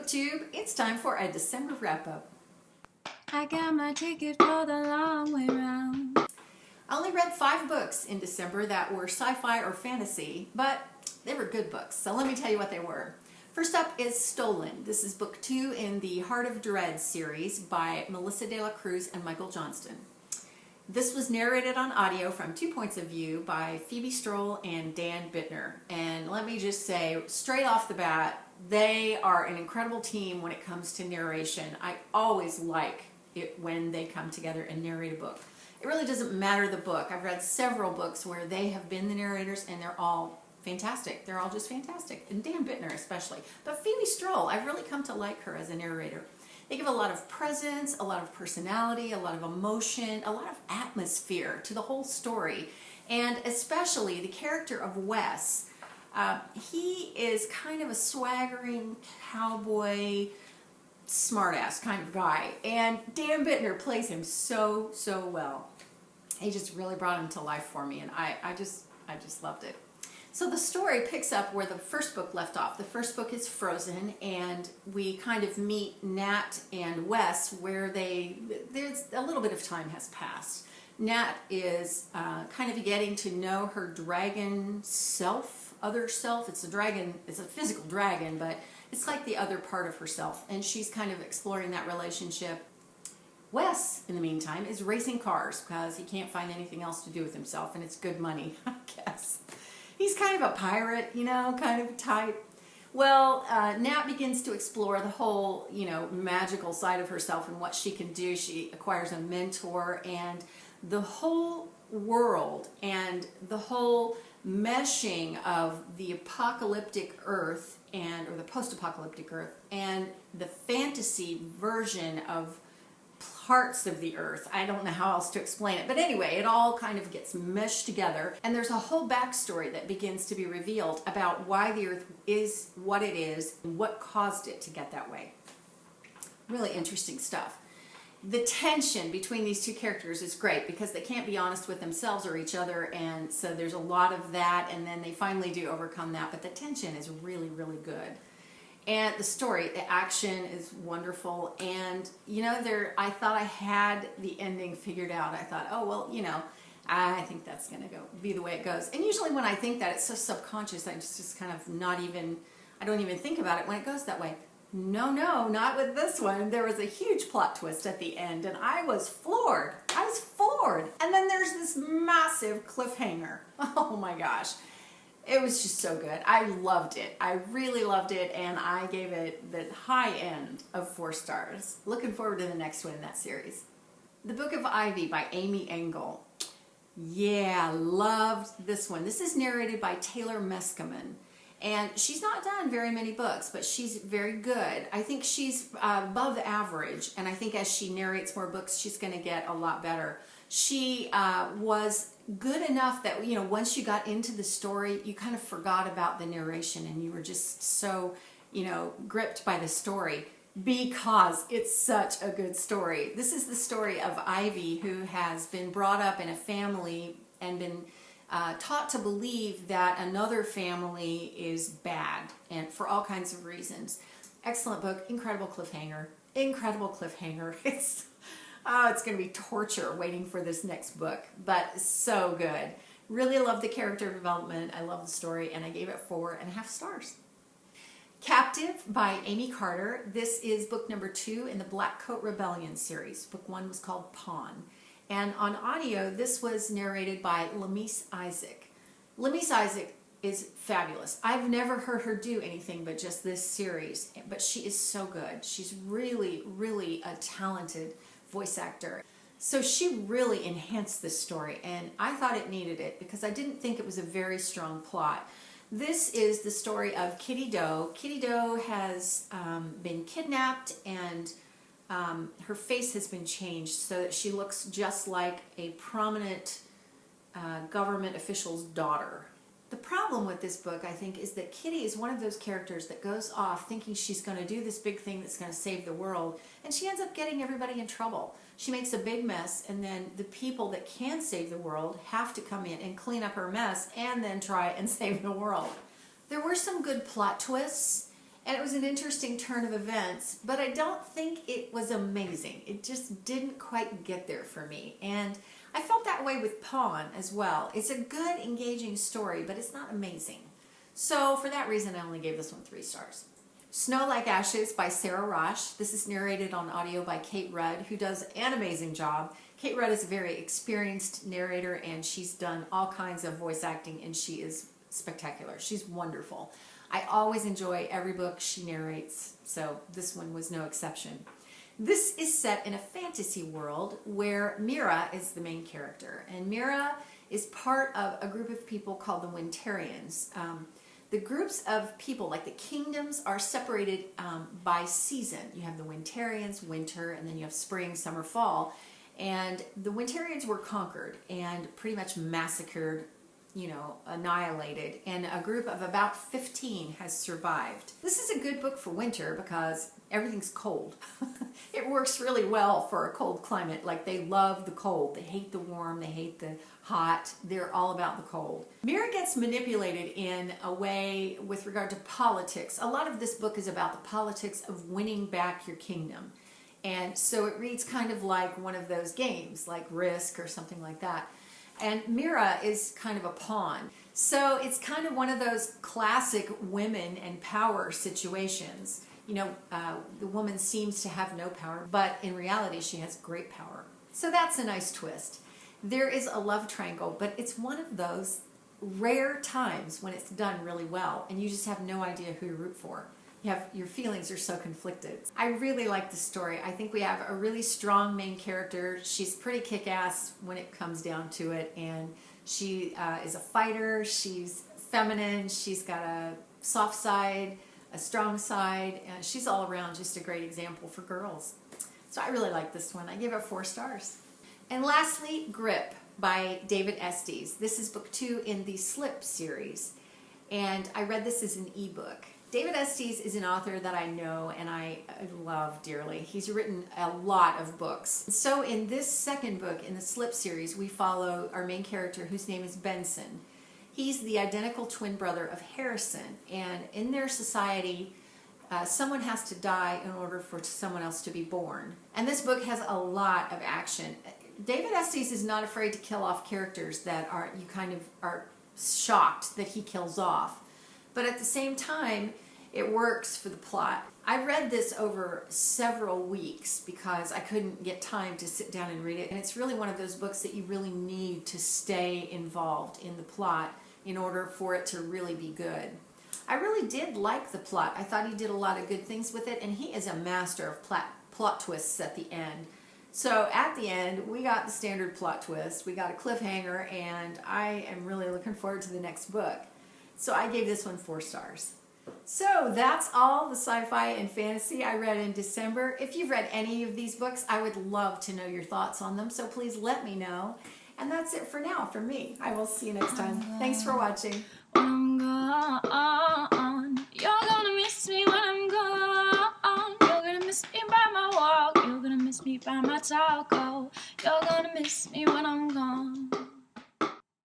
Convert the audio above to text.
BookTube, it's time for a December wrap-up. I got my ticket for the long way round. I only read 5 books in December that were sci-fi or fantasy, but they were good books, so let me tell you what they were. First up is Stolen. This is book 2 in the Heart of Dread series by Melissa de la Cruz and Michael Johnston. This was narrated on audio from 2 points of view by Phoebe Strole and Dan Bittner. And let me just say, straight off the bat, they are an incredible team when it comes to narration. I always like it when they come together and narrate a book. It really doesn't matter the book. I've read several books where they have been the narrators and they're all fantastic. They're all just fantastic. And Dan Bittner especially. But Phoebe Strole, I've really come to like her as a narrator. They give a lot of presence, a lot of personality, a lot of emotion, a lot of atmosphere to the whole story. And especially the character of Wes. He is kind of a swaggering cowboy, smartass kind of guy. And Dan Bittner plays him so well. He just really brought him to life for me, and I just loved it. So the story picks up where the first book left off. The first book is Frozen, and we kind of meet Nat and Wes where there's a little bit of time has passed. Nat is kind of getting to know her dragon self, other self. It's a dragon, it's a physical dragon, but it's like the other part of herself, and she's kind of exploring that relationship. Wes, in the meantime, is racing cars because he can't find anything else to do with himself, and it's good money, I guess. He's kind of a pirate, you know, kind of type. Well, Nat begins to explore the whole, magical side of herself and what she can do. She acquires a mentor, and the whole world and the whole meshing of the apocalyptic Earth or the post-apocalyptic Earth and the fantasy version of parts of the Earth. I don't know how else to explain it, but anyway, it all kind of gets meshed together, and there's a whole backstory that begins to be revealed about why the Earth is what it is and what caused it to get that way. Really interesting stuff. The tension between these two characters is great because they can't be honest with themselves or each other, and so there's a lot of that, and then they finally do overcome that, but the tension is really good. And the story, the action is wonderful, and I thought I had the ending figured out. I thought, oh well, I think that's gonna be the way it goes. And usually when I think that, it's so subconscious, I just kind of I don't even think about it when it goes that way. No, not with this one. There was a huge plot twist at the end, and I was floored. And then there's this massive cliffhanger. Oh my gosh. It was just so good. I loved it. I really loved it, and I gave it the high end of 4 stars. Looking forward to the next one in that series. The Book of Ivy by Amy Engel. Yeah, loved this one. This is narrated by Taylor Meskimen, and she's not done very many books, but she's very good. I think she's above average, and I think as she narrates more books, she's going to get a lot better. She was good enough that once you got into the story, you kind of forgot about the narration, and you were just so gripped by the story because it's such a good story. This is the story of Ivy, who has been brought up in a family and been taught to believe that another family is bad, and for all kinds of reasons. Excellent book, incredible cliffhanger. It's going to be torture waiting for this next book, but so good. Really love the character development. I love the story, and I gave it 4.5 stars. Captive by Amy Carter. This is book number 2 in the Blackcoat Rebellion series. Book 1 was called Pawn. And on audio, this was narrated by Lameece Isaaq. Lameece Isaaq is fabulous. I've never heard her do anything but just this series, but she is so good. She's really a talented voice actor. So she really enhanced this story, and I thought it needed it because I didn't think it was a very strong plot. This is the story of Kitty Doe. Kitty Doe has been kidnapped, and her face has been changed so that she looks just like a prominent government official's daughter. The problem with this book, I think, is that Kitty is one of those characters that goes off thinking she's going to do this big thing that's going to save the world, and she ends up getting everybody in trouble. She makes a big mess, and then the people that can save the world have to come in and clean up her mess and then try and save the world. There were some good plot twists, and it was an interesting turn of events, but I don't think it was amazing. It just didn't quite get there for me, and I felt that way with Pawn as well. It's a good, engaging story, but it's not amazing. So for that reason, I only gave this one 3 stars. Snow Like Ashes by Sara Raasch. This is narrated on audio by Kate Rudd, who does an amazing job. Kate Rudd is a very experienced narrator, and she's done all kinds of voice acting, and she is spectacular. She's wonderful. I always enjoy every book she narrates, so this one was no exception. This is set in a fantasy world where Mira is the main character, and Mira is part of a group of people called the Wintarians. The groups of people, like the kingdoms, are separated by season. You have the Wintarians, winter, and then you have spring, summer, fall. And the Wintarians were conquered and pretty much massacred, annihilated, and a group of about 15 has survived. This is a good book for winter because everything's cold. It works really well for a cold climate. Like, they love the cold. They hate the warm. They hate the hot. They're all about the cold. Mira gets manipulated in a way with regard to politics. A lot of this book is about the politics of winning back your kingdom. And so it reads kind of like one of those games, like Risk or something like that. And Mira is kind of a pawn. So it's kind of one of those classic women and power situations. The woman seems to have no power, but in reality she has great power. So that's a nice twist. There is a love triangle, but it's one of those rare times when it's done really well, and you just have no idea who to root for. Your feelings are so conflicted. I really like the story. I think we have a really strong main character. She's pretty kick-ass when it comes down to it, and she is a fighter. She's feminine. She's got a soft side, a strong side, and she's all around just a great example for girls. So I really like this one. I give it 4 stars. And lastly, Grip by David Estes. This is book 2 in the Slip series, and I read this as an ebook. David Estes is an author that I know and I love dearly. He's written a lot of books. So in this second book in the Slip series, we follow our main character, whose name is Benson. He's the identical twin brother of Harrison, and in their society, someone has to die in order for someone else to be born. And this book has a lot of action. David Estes is not afraid to kill off characters that you kind of are shocked that he kills off. But at the same time, it works for the plot. I read this over several weeks because I couldn't get time to sit down and read it. And it's really one of those books that you really need to stay involved in the plot in order for it to really be good. I really did like the plot. I thought he did a lot of good things with it, and he is a master of plot twists at the end. So at the end, we got the standard plot twist, we got a cliffhanger, and I am really looking forward to the next book. So I gave this one 4 stars. So that's all the sci-fi and fantasy I read in December. If you've read any of these books, I would love to know your thoughts on them, so please let me know. And that's it for now from me. I will see you next time. Thanks for watching. When I'm gone, you're gonna miss me when I'm gone. You're gonna miss me by my walk. You're gonna miss me by my taco. You're gonna miss me when I'm gone.